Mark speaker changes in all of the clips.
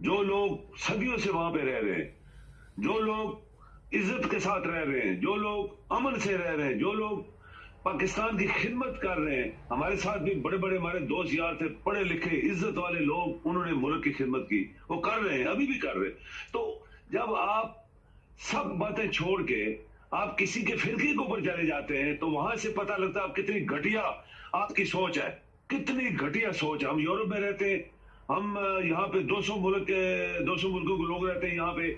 Speaker 1: جو لوگ صدیوں سے وہاں پہ رہ رہے ہیں، جو لوگ عزت کے ساتھ رہ رہے ہیں، جو لوگ امن سے رہ رہے ہیں، جو لوگ پاکستان کی خدمت کر رہے ہیں. ہمارے ساتھ بھی بڑے بڑے ہمارے دوست یار تھے، پڑھے لکھے عزت والے لوگ، انہوں نے ملک کی خدمت کی، وہ کر رہے ہیں، ابھی بھی کر رہے ہیں. تو جب آپ سب باتیں چھوڑ کے آپ کسی کے فرقے کے اوپر چلے جاتے ہیں تو وہاں سے پتہ لگتا ہے آپ کتنی گھٹیا آپ کی سوچ ہے، کتنی گھٹیا سوچ. ہم یورپ میں رہتے ہیں، ہم یہاں پہ 200 ملکوں کے لوگ رہتے ہیں یہاں پہ،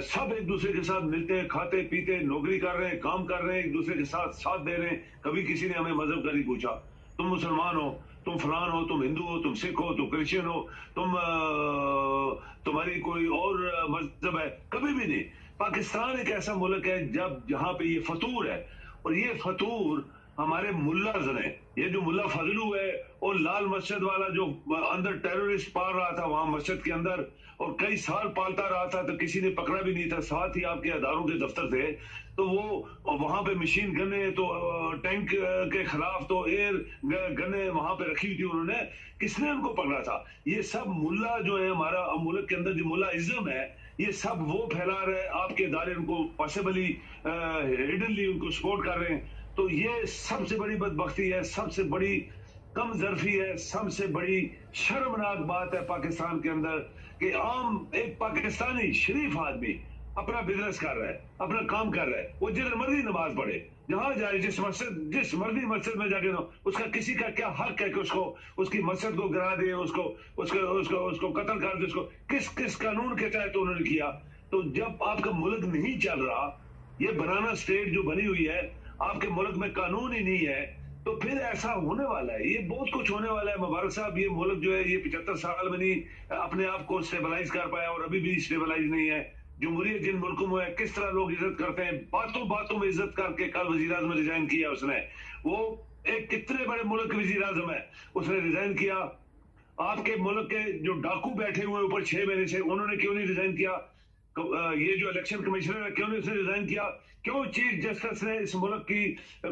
Speaker 1: سب ایک دوسرے کے ساتھ ملتے ہیں، کھاتے پیتے، نوکری کر رہے ہیں، کام کر رہے ہیں، ایک دوسرے کے ساتھ دے رہے ہیں. کبھی کسی نے ہمیں مذہب کا نہیں پوچھا، تم مسلمان ہو، تم فلان ہو، تم ہندو ہو، تم سکھ ہو، تم کرسچن ہو، تمہاری کوئی اور مذہب ہے، کبھی بھی نہیں. پاکستان ایک ایسا ملک ہے جہاں پہ یہ فطور ہے، اور یہ فطور ہمارے ملاز نے، یہ جو ملا فضلو ہے اور لال مسجد والا جو اندر ٹیررسٹ پال رہا تھا وہاں مسجد کے اندر، اور کئی سال پالتا رہا تھا تو کسی نے پکڑا بھی نہیں تھا، ساتھ ہی آپ کے اداروں کے دفتر تھے، تو وہ وہاں پہ مشین گنے تو ٹینک کے خلاف تو ایئر گنے وہاں پہ رکھی تھی انہوں نے، کس نے ان کو پکڑا تھا؟ یہ سب ملا جو ہے ہمارا ملک کے اندر جو ملا ازم ہے، یہ سب وہ پھیلا رہے ہیں، آپ کے ادارے ان کو پاسبلی ہڈنلی ان کو سپورٹ کر رہے ہیں. تو یہ سب سے بڑی بدبختی ہے، سب سے بڑی کم ظرفی ہے، سب سے بڑی شرمناک بات ہے پاکستان کے اندر کہ عام ایک پاکستانی شریف آدمی اپنا بزنس کر رہا ہے، اپنا کام کر رہا ہے، وہ جدھر مرضی نماز پڑھے، جہاں جائے، جس مرضی مسجد میں جا کے اس کا کسی کا کیا حق ہے کہ اس کی مسجد کو گرا دے، اس کو قتل کر دے، اس کو کس قانون کے تحت انہوں نے کیا؟ تو جب آپ کا ملک نہیں چل رہا، یہ بنانا اسٹیٹ جو بنی ہوئی ہے، آپ کے ملک میں قانون ہی نہیں ہے، تو پھر ایسا ہونے والا ہے، یہ بہت کچھ ہونے والا ہے. مبارک صاحب، یہ ملک جو ہے یہ 75 سال میں نہیں اپنے آپ کو اسٹیبلائز کر پایا، اور ابھی بھی اسٹیبلائز نہیں ہے. جمہوریت جن ملکوں میں ہے، کس طرح لوگ عزت کرتے ہیں، باتوں میں عزت کر کے. کل وزیر اعظم ریزائن کیا اس نے، وہ ایک کتنے بڑے ملک کے وزیر اعظم ہے، اس نے ریزائن کیا. آپ کے ملک کے جو ڈاکو بیٹھے ہوئے اوپر 6 مہینے سے، انہوں نے کیوں نہیں ریزائن کیا؟ یہ جو الیکشن کمشنر ہے، کیوں نہیں اس نے ریزائن کیا؟ کیوں چیف جسٹس نے اس ملک کی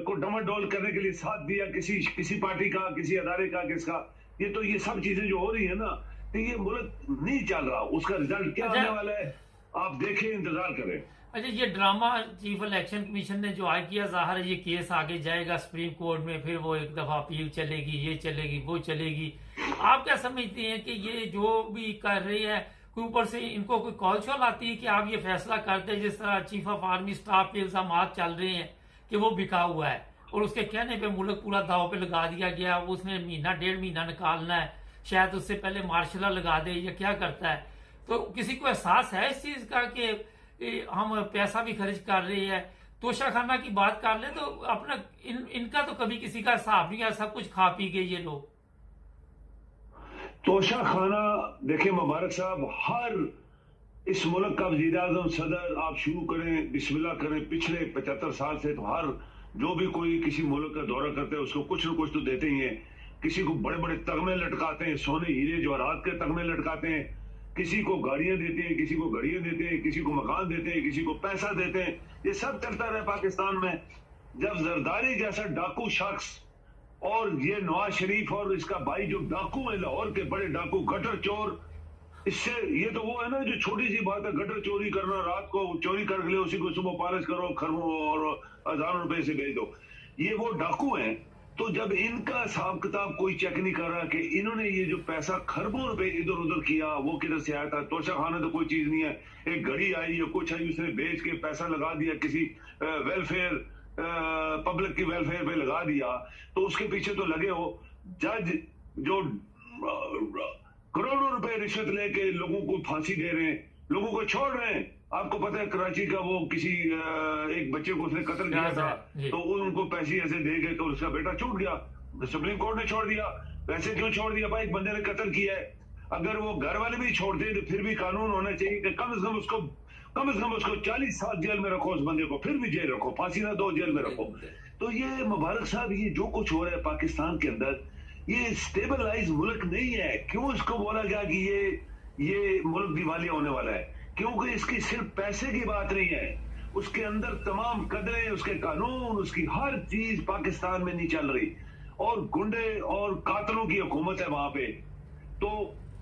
Speaker 1: کو ڈماڈول کرنے کے لیے ساتھ دیا، کسی پارٹی کا، کسی ادارے کا، کس کا؟ یہ سب چیزیں جو ہو رہی ہیں نا، تو یہ ملک نہیں چل رہا. اس کا رزلٹ کیا آنے والا ہے آپ دیکھیں، انتظار کریں.
Speaker 2: اچھا، یہ ڈرامہ چیف الیکشن کمیشن نے جو آج کیا، ظاہر ہے یہ کیس آگے جائے گا سپریم کورٹ میں، پھر وہ ایک دفعہ اپیل چلے گی، یہ چلے گی، وہ چلے گی. آپ کیا سمجھتے ہیں کہ یہ جو بھی کر رہی ہے، کوئی اوپر سے ان کو کوئی کال شال آتی ہے کہ آپ یہ فیصلہ کرتے، جس طرح چیف آف آرمی اسٹاف پہ الزامات چل رہے ہیں کہ وہ بکا ہوا ہے، اور اس کے کہنے پہ ملک پورا داؤ پہ لگا دیا گیا، اس نے مہینہ 1.5 مہینہ نکالنا ہے، شاید اس سے پہلے مارشلہ لگا دے، یا کیا کرتا ہے؟ تو کسی کو احساس ہے اس چیز کا کہ ہم پیسہ بھی خرچ کر رہے ہیں؟ توشہ خانہ کی بات کر لیں تو اپنا ان کا تو کبھی کسی کا حساب نہیں ہے، سب کچھ کھا پی گئے یہ لوگ.
Speaker 1: توشہ خانہ دیکھیں مبارک صاحب، ہر اس ملک کا وزیر اعظم، صدر، آپ شروع کریں، بسم اللہ کریں، پچھلے 75 سال سے تو ہر جو بھی کوئی کسی ملک کا دورہ کرتے ہیں اس کو کچھ نہ کچھ تو دیتے ہی ہیں. کسی کو بڑے بڑے تغمے لٹکاتے ہیں، سونے ہیرے جواہرات کے تغمے لٹکاتے ہیں، کسی کو گاڑیاں دیتے ہیں، کسی کو گھڑیاں دیتے ہیں، کسی کو مکان دیتے ہیں، کسی کو پیسہ دیتے ہیں. یہ سب چلتا رہا پاکستان میں. جب زرداری جیسا ڈاکو شخص، اور یہ نواز شریف اور اس کا بھائی جو ڈاکو ہیں، لاہور کے بڑے ڈاکو، گٹر چور، اس سے یہ تو وہ ہے نا جو چھوٹی سی بات ہے، گٹر چوری کرنا، رات کو چوری کر لے، اسی کو صبح پالش کرو، خرمو اور 1000 روپے سے بھیج دو. یہ وہ ڈاکو ہیں. تو جب ان کا حساب کتاب کوئی چیک نہیں کر رہا کہ انہوں نے یہ جو پیسہ خربوں روپے ادھر ادھر کیا، وہ کدھر سے آیا تھا؟ توشہ خانہ تو کوئی چیز نہیں ہے. ایک گھڑی آئی یا کچھ آئی، اس نے بیچ کے پیسہ لگا دیا کسی ویلفیئر، پبلک کی ویلفیئر پہ لگا دیا، تو اس کے پیچھے تو لگے ہو. جج جو کروڑوں روپے رشوت لے کے لوگوں کو پھانسی دے رہے ہیں، لوگوں کو چھوڑ رہے ہیں. آپ کو پتہ ہے کراچی کا وہ کسی ایک بچے کو اس نے قتل کیا تھا، تو ان کو پیسے ایسے دے گئے تو اس کا بیٹا چھوٹ گیا، سپریم کورٹ نے چھوڑ دیا. ویسے کیوں چھوڑ دیا بھائی؟ ایک بندے نے قتل کیا ہے. اگر وہ گھر والے بھی چھوڑتے ہیں تو پھر بھی قانون ہونا چاہیے کہ کم از کم اس کو 40 سال جیل میں رکھو، اس بندے کو پھر بھی جیل رکھو، پھانسی نہ دو، جیل میں رکھو. تو یہ مبارک صاحب، یہ جو کچھ ہو رہا ہے پاکستان کے اندر، یہ اسٹیبلائز ملک نہیں ہے. کیوں اس کو بولا گیا کہ یہ ملک دیوالیہ ہونے والا ہے؟ کیونکہ اس کی صرف پیسے کی بات نہیں ہے، اس کے اندر تمام قدریں، اس کے قانون، اس کی ہر چیز پاکستان میں نہیں چل رہی، اور گنڈے اور قاتلوں کی حکومت ہے وہاں پہ. تو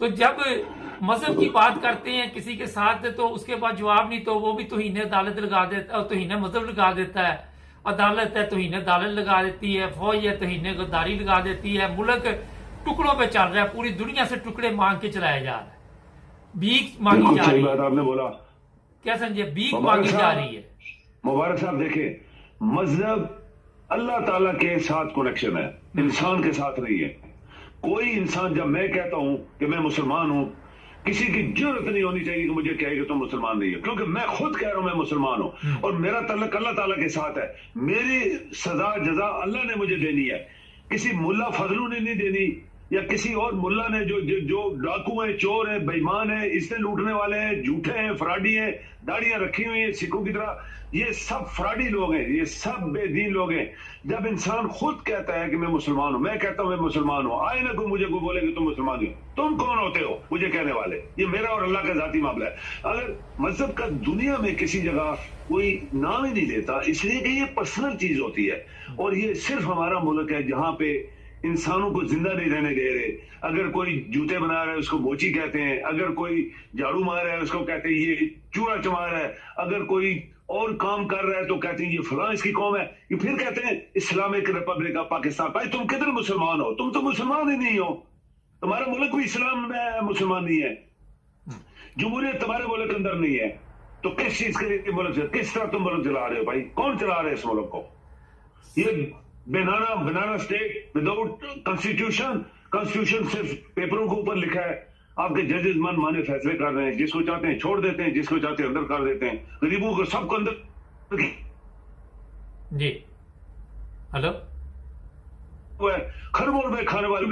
Speaker 2: تو جب مذہب کی بات کرتے ہیں کسی کے ساتھ تو اس کے بعد جواب نہیں، تو وہ بھی توہین عدالت لگا دیتا ہے، توہین مذہب لگا دیتا ہے، عدالت ہے توہین عدالت لگا دیتی ہے، فوج ہے توہین غداری لگا دیتی ہے، ملک ٹکڑوں پہ چل رہا ہے، پوری دنیا سے ٹکڑے مانگ کے چلایا جا رہا ہے، بھیک مانگی جا رہی ہے۔
Speaker 1: آپ نے بولا
Speaker 2: کیا سمجھے؟ بھیک مانگی جا رہی ہے۔
Speaker 1: مبارک صاحب دیکھیں، مذہب اللہ تعالیٰ کے ساتھ کنیکشن ہے، انسان کے ساتھ نہیں ہے۔ کوئی انسان، جب میں کہتا ہوں کہ میں مسلمان ہوں، کسی کی جرت نہیں ہونی چاہیے کہ مجھے کہے کہ تم مسلمان نہیں ہے، کیونکہ میں خود کہہ رہا ہوں میں مسلمان ہوں اور میرا تعلق اللہ تعالیٰ کے ساتھ ہے۔ میری سزا جزا اللہ نے مجھے دینی ہے، کسی ملا فضلو نے نہیں دینی، یا کسی اور ملا نے جو ڈاکو ہیں، چور ہیں، بےمان ہیں، اس نے لوٹنے والے ہیں، جھوٹے ہیں، فراڈی ہیں، داڑیاں رکھی ہوئی ہیں سکھوں کی طرح، یہ سب فراڈی لوگ ہیں، یہ سب بے دین لوگ ہیں۔ جب انسان خود کہتا ہے کہ میں مسلمان ہوں، میں کہتا ہوں میں مسلمان ہوں، آئے نہ کوئی مجھے کوئی بولے کہ تم مسلمان ہو، تم کون ہوتے ہو مجھے کہنے والے؟ یہ میرا اور اللہ کا ذاتی معاملہ ہے۔ اگر مذہب کا دنیا میں کسی جگہ کوئی نام ہی نہیں لیتا، اس لیے کہ یہ پرسنل چیز ہوتی ہے، اور یہ صرف ہمارا ملک ہے جہاں پہ انسانوں کو زندہ نہیں رہنے دے رہے۔ اگر کوئی جوتے بنا رہا ہے اس کو موچی کہتے ہیں، اگر کوئی جھاڑو مار رہا ہے اس کو کہتے ہیں یہ چوڑا چمار ہے، اگر کوئی اور کام کر رہا ہے تو کہتے ہیں یہ فلاں اس کی قوم ہے، یہ پھر کہتے ہیں اسلامک ریپبلک آف پاکستان۔ بھائی تم کدھر مسلمان ہو؟ تم تو مسلمان ہی نہیں ہو، تمہارا ملک بھی اسلام میں مسلمان نہیں ہے، جمہوریت تمہارے ملک کے اندر نہیں ہے، تو کس چیز کے لیے ملک سے کس طرح تم ملک چلا رہے ہو؟ بھائی کون چلا رہے ہے اس ملک کو؟ یہ بنانا اسٹیٹ وداؤٹ کانسٹیٹیوشن صرف پیپروں کے اوپر لکھا ہے، آپ کے ججز من مانے فیصلے کر رہے ہیں، جس کو چاہتے ہیں چھوڑ دیتے ہیں، جس کو چاہتے ہیں اندر کر دیتے ہیں، غریبوں کو سب کو اندر۔
Speaker 2: جی ہلو،
Speaker 1: خربوں روپے کھانے والے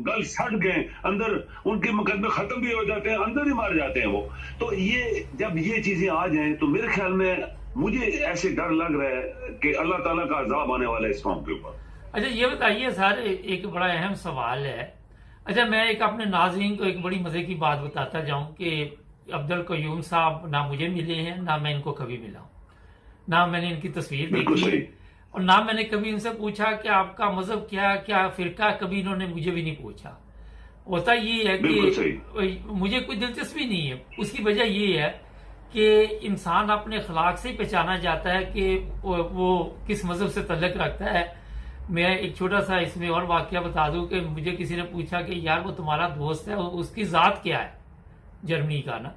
Speaker 1: گل سٹ گئے اندر، ان کے مقدمے ختم بھی ہو جاتے ہیں، اندر ہی مار جاتے ہیں وہ۔ تو یہ جب یہ چیزیں آ جائیں تو میرے خیال میں مجھے ایسے ڈر لگ رہا ہے کہ اللہ تعالیٰ کا عذاب آنے والا ہے اس قوم کے اوپر۔
Speaker 2: اچھا یہ بتائیے سر، ایک بڑا اہم سوال ہے۔ اچھا میں ایک اپنے ناظرین کو ایک بڑی مزے کی بات بتاتا جاؤں کہ عبدالقیوم صاحب نہ مجھے ملے ہیں، نہ میں ان کو کبھی ملا ہوں، نہ میں نے ان کی تصویر دیکھی ہے، اور نہ میں نے کبھی ان سے پوچھا کہ آپ کا مذہب کیا فرقہ، کبھی انہوں نے مجھے بھی نہیں پوچھا۔ ہوتا یہ ہے کہ مجھے کوئی دلچسپی نہیں ہے، اس کی وجہ یہ ہے کہ انسان اپنے اخلاق سے ہی پہچانا جاتا ہے کہ وہ کس مذہب سے تعلق رکھتا ہے۔ میں ایک چھوٹا سا اس میں اور واقعہ بتا دوں کہ مجھے کسی نے پوچھا کہ یار وہ تمہارا دوست ہے، اس کی ذات کیا ہے جرمنی کا نا،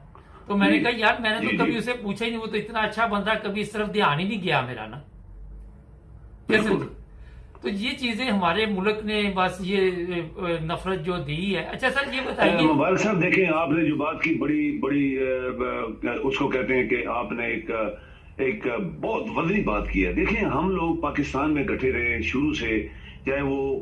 Speaker 2: تو میں نے کہا یار میں نے تو کبھی اسے پوچھا ہی نہیں، وہ تو اتنا اچھا بندہ، کبھی اس طرف دھیان ہی نہیں گیا میرا نا۔ تو یہ چیزیں ہمارے ملک نے بس یہ نفرت جو دی ہے۔ اچھا سر یہ بتائیے
Speaker 1: مبارک صاحب، دیکھیں آپ نے جو بات کی بڑی اس کو کہتے ہیں کہ آپ نے ایک بہت وزنی بات کی ہے۔ دیکھیں ہم لوگ پاکستان میں گٹھے رہے شروع سے، چاہے وہ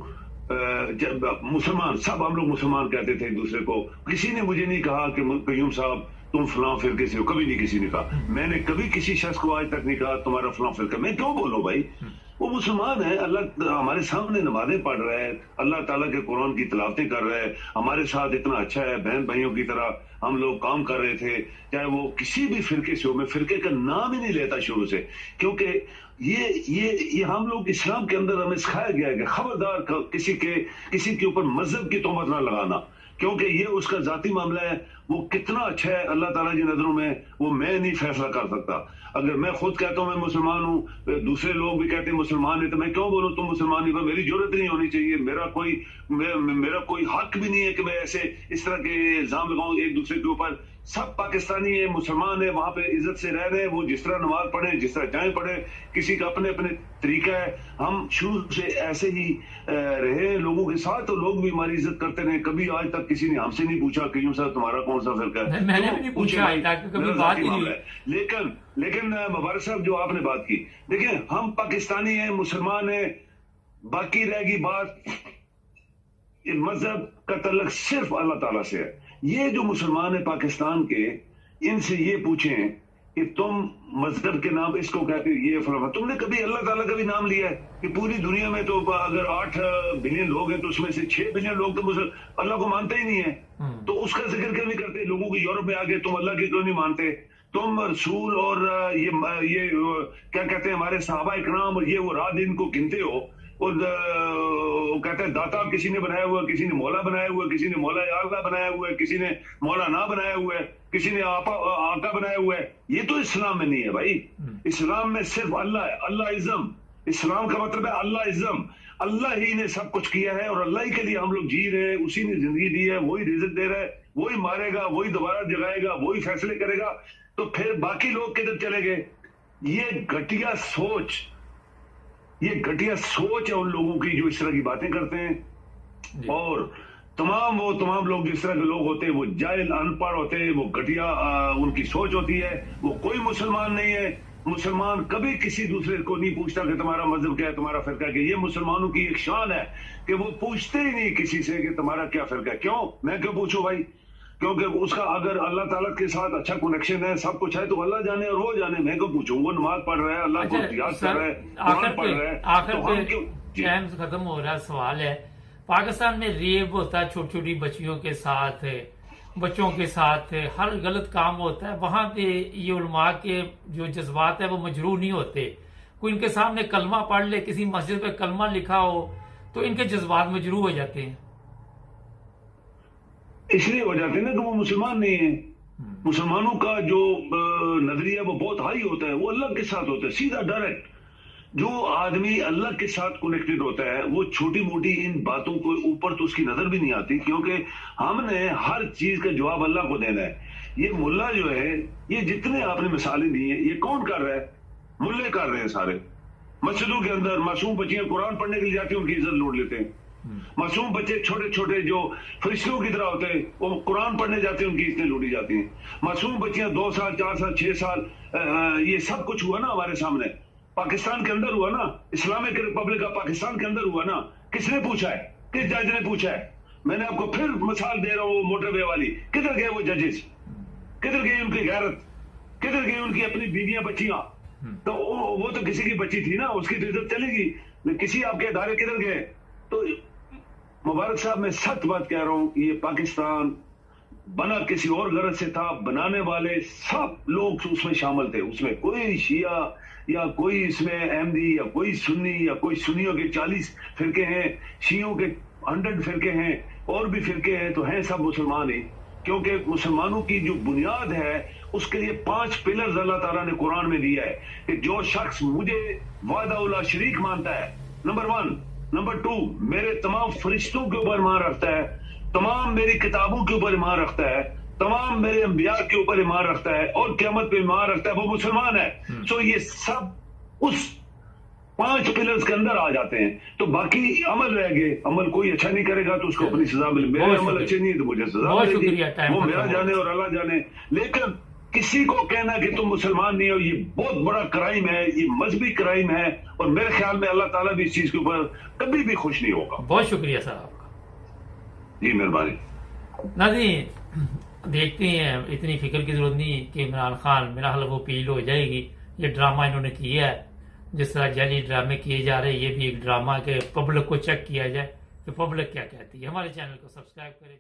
Speaker 1: جب مسلمان، سب ہم لوگ مسلمان کہتے تھے ایک دوسرے کو، کسی نے مجھے نہیں کہا کہ قیوم صاحب تم فلاں فرقے سے ہو، کبھی نہیں کسی نے کہا۔ میں نے کبھی کسی شخص کو آج تک نہیں کہا تمہارا فلاں فرقہ، میں کیوں بولوں بھائی؟ وہ مسلمان ہے، اللہ ہمارے سامنے نمازیں پڑھ رہا ہے، اللہ تعالیٰ کے قرآن کی تلاوتیں کر رہا ہے، ہمارے ساتھ اتنا اچھا ہے، بہن بھائیوں کی طرح ہم لوگ کام کر رہے تھے، چاہے وہ کسی بھی فرقے سے ہو۔ میں فرقے کا نام ہی نہیں لیتا شروع سے، کیونکہ یہ ہم لوگ اسلام کے اندر ہمیں سکھایا گیا ہے کہ خبردار کسی کے اوپر مذہب کی تہمت نہ لگانا، کیونکہ یہ اس کا ذاتی معاملہ ہے، وہ کتنا اچھا ہے اللہ تعالیٰ کی نظروں میں وہ میں نہیں فیصلہ کر سکتا۔ اگر میں خود کہتا ہوں میں مسلمان ہوں، دوسرے لوگ بھی کہتے ہیں مسلمان ہیں، تو میں کیوں بولوں تم مسلمان نہیں؟ میری ضرورت نہیں ہونی چاہیے، میرا کوئی حق بھی نہیں ہے کہ میں ایسے اس طرح کے الزام لگاؤں ایک دوسرے کے اوپر۔ سب پاکستانی ہیں، مسلمان ہیں، وہاں پہ عزت سے رہ رہے ہیں، وہ جس طرح نماز پڑھیں، جس طرح چاہیں پڑھیں، کسی کا اپنے طریقہ ہے۔ ہم شروع سے ایسے ہی رہے لوگوں کے ساتھ، تو لوگ بھی ہماری عزت کرتے رہے، کبھی آج تک کسی نے ہم سے نہیں پوچھا کہ یوں صاحب تمہارا کون سا فرقہ ہے،
Speaker 2: میں نے بھی نہیں پوچھا آج تک، کبھی بات ہی نہیں ہوئی۔
Speaker 1: لیکن مبارک صاحب جو آپ نے بات کی، دیکھیں ہم پاکستانی ہیں، مسلمان ہیں، باقی رہ گی بات مذہب کا تعلق صرف اللہ تعالیٰ سے ہے۔ یہ جو مسلمان ہیں پاکستان کے، ان سے یہ پوچھیں کہ تم مذہب کے نام اس کو کہتے یہ فلاں، تم نے کبھی اللہ تعالیٰ کا بھی نام لیا ہے؟ کہ پوری دنیا میں تو اگر 8 بلین لوگ ہیں تو اس میں سے 6 بلین لوگ تو اللہ کو مانتے ہی نہیں ہیں، تو اس کا ذکر کیوں نہیں کرتے؟ لوگوں کو یورپ میں آگے تم اللہ کے کیوں نہیں مانتے؟ تم رسول اور یہ کیا کہتے ہیں ہمارے صحابہ اکرام اور یہ وہ رات دن کو گنتے ہو، وہ کہتے ہیں داتا کسی نے بنایا ہوا ہے, کسی نے مولا بنایا ہوا ہے, کسی نے مولا اعلیٰ بنایا ہوا ہے, کسی نے مولا نہ بنایا ہوا ہے, کسی نے آقا بنایا ہوا ہے. یہ تو اسلام میں نہیں ہے بھائی. اسلام میں صرف اللہ ہے, اللہ ازم. اسلام کا مطلب ہے اللہ ازم. اللہ ہی نے سب کچھ کیا ہے اور اللہ ہی کے لیے ہم لوگ جی رہے ہیں. اسی نے زندگی دی ہے, وہی رزق دے رہا ہے, وہی مارے گا, وہی دوبارہ جگائے گا, وہی فیصلے کرے گا. تو پھر باقی لوگ کدھر چلے گئے؟ یہ گھٹیا سوچ ہے ان لوگوں کی جو اس طرح کی باتیں کرتے ہیں. اور تمام لوگ جس طرح کے لوگ ہوتے ہیں وہ جاہل ان پڑھ ہوتے ہیں, وہ گھٹیا ان کی سوچ ہوتی ہے. وہ کوئی مسلمان نہیں ہے. مسلمان کبھی کسی دوسرے کو نہیں پوچھتا کہ تمہارا مذہب کیا ہے, تمہارا فرقہ کیا ہے. یہ مسلمانوں کی ایک شان ہے کہ وہ پوچھتے ہی نہیں کسی سے کہ تمہارا کیا فرقہ ہے. کیوں؟ میں کیوں پوچھوں بھائی؟ کیونکہ اس کا اگر اللہ تعالیٰ کے ساتھ اچھا کنیکشن ہے, سب کچھ ہے, تو اللہ جانے اور وہ جانے. میں کیوں پوچھوں؟ وہ نماز پڑھ رہا ہے, اللہ کو یاد کر رہا ہے, قرآن پڑھ رہا ہے.
Speaker 2: آخر پہ ٹائم ختم ہو رہا. سوال ہے, پاکستان میں ریپ ہوتا ہے چھوٹی چھوٹی بچیوں کے ساتھ, بچوں کے ساتھ ہر غلط کام ہوتا ہے. وہاں پہ یہ علماء کے جو جذبات ہیں وہ مجروح نہیں ہوتے. کوئی ان کے سامنے کلمہ پڑھ لے, کسی مسجد پہ کلمہ لکھا ہو تو ان کے جذبات مجروح ہو جاتے ہیں.
Speaker 1: اس لیے ہو جاتے ہیں نا کہ وہ مسلمان نہیں ہیں. مسلمانوں کا جو نظریہ وہ بہت ہائی ہوتا ہے, وہ اللہ کے ساتھ ہوتا ہے, سیدھا ڈائریکٹ. جو آدمی اللہ کے ساتھ کنیکٹڈ ہوتا ہے وہ چھوٹی موٹی ان باتوں کو اوپر تو اس کی نظر بھی نہیں آتی, کیونکہ ہم نے ہر چیز کا جواب اللہ کو دینا ہے. یہ ملا جو ہے, یہ جتنے آپ نے مثالیں دی ہیں, یہ کون کر رہا ہے؟ ملے کر رہے ہیں سارے. مسجدوں کے اندر معصوم بچیاں قرآن پڑھنے کے لیے جاتی ہیں, ان کی عزت لوٹ لیتے ہیں. معصوم بچے چھوٹے چھوٹے جو فرشتوں کی طرح ہوتے ہیں, وہ قرآن پڑھنے جاتے ہیں, ان کی عزتیں لوٹی جاتی ہیں. معصوم بچیاں 2 سال 4 سال 6 سال, یہ سب کچھ ہوا نا ہمارے سامنے. پاکستان کے اندر ہوا نا, اسلامک ریپبلک آف پاکستان کے اندر ہوا نا. کس نے پوچھا ہے؟ کس جج نے پوچھا ہے؟ میں نے آپ کو پھر مثال دے رہا ہوں, موٹر وے والی. کدھر گئے وہ ججز؟ کدھر گئی ان کی غیرت؟ کدھر گئی ان کی اپنی بیویاں بچیاں؟ تو وہ تو کسی کی بچی تھی نا, اس کی تو عزت چلے گی. کسی آپ کے ادارے کدھر گئے؟ تو مبارک صاحب, میں سچ بات کہہ رہا ہوں, یہ پاکستان بنا کسی اور غرض سے تھا. بنانے والے سب لوگ اس میں شامل تھے. اس میں کوئی شیعہ یا کوئی اس میں احمدی یا کوئی سنی یا کوئی سنیوں کے 40 فرقے ہیں, شیعوں کے 100 فرقے ہیں, اور بھی فرقے ہیں, تو ہیں سب مسلمان ہی. کیونکہ مسلمانوں کی جو بنیاد ہے اس کے لیے 5 پلرز اللہ تعالیٰ نے قرآن میں دیا ہے کہ جو شخص مجھے وحدہ لا شریک مانتا ہے, نمبر 1. نمبر 2, میرے تمام فرشتوں کے اوپر ایمان رکھتا ہے, تمام میری کتابوں کے اوپر ایمان رکھتا ہے, تمام میرے انبیاء کے اوپر ایمان رکھتا ہے, اور قیامت پہ ایمان رکھتا ہے, وہ مسلمان ہے. سو یہ سب اس 5 پلرز کے اندر آ جاتے ہیں. تو باقی عمل رہ گئے. عمل کوئی اچھا نہیں کرے گا تو اس کو اپنی سزا ملے. میرے عمل اچھے نہیں ہے تو مجھے سزا ملے گی, وہ میرا جانے اور اللہ جانے. لیکن کسی کو کہنا کہ تم مسلمان نہیں ہو, یہ بہت بڑا کرائم ہے, یہ مذہبی کرائم ہے, اور میرے خیال میں اللہ تعالیٰ بھی اس چیز کے اوپر کبھی بھی خوش نہیں ہوگا.
Speaker 2: بہت شکریہ صاحب آپ کا.
Speaker 1: جی مہربانی.
Speaker 2: ناظرین, دیکھتے ہیں, اتنی فکر کی ضرورت نہیں کہ عمران خان میرا حل وہ پیل ہو جائے گی. یہ ڈرامہ انہوں نے کیا ہے, جس طرح جعلی ڈرامے کیے جا رہے ہیں, یہ بھی ایک ڈرامہ کہ پبلک کو چیک کیا جائے کہ پبلک کیا کہتی ہے. ہمارے چینل کو سبسکرائب کریں.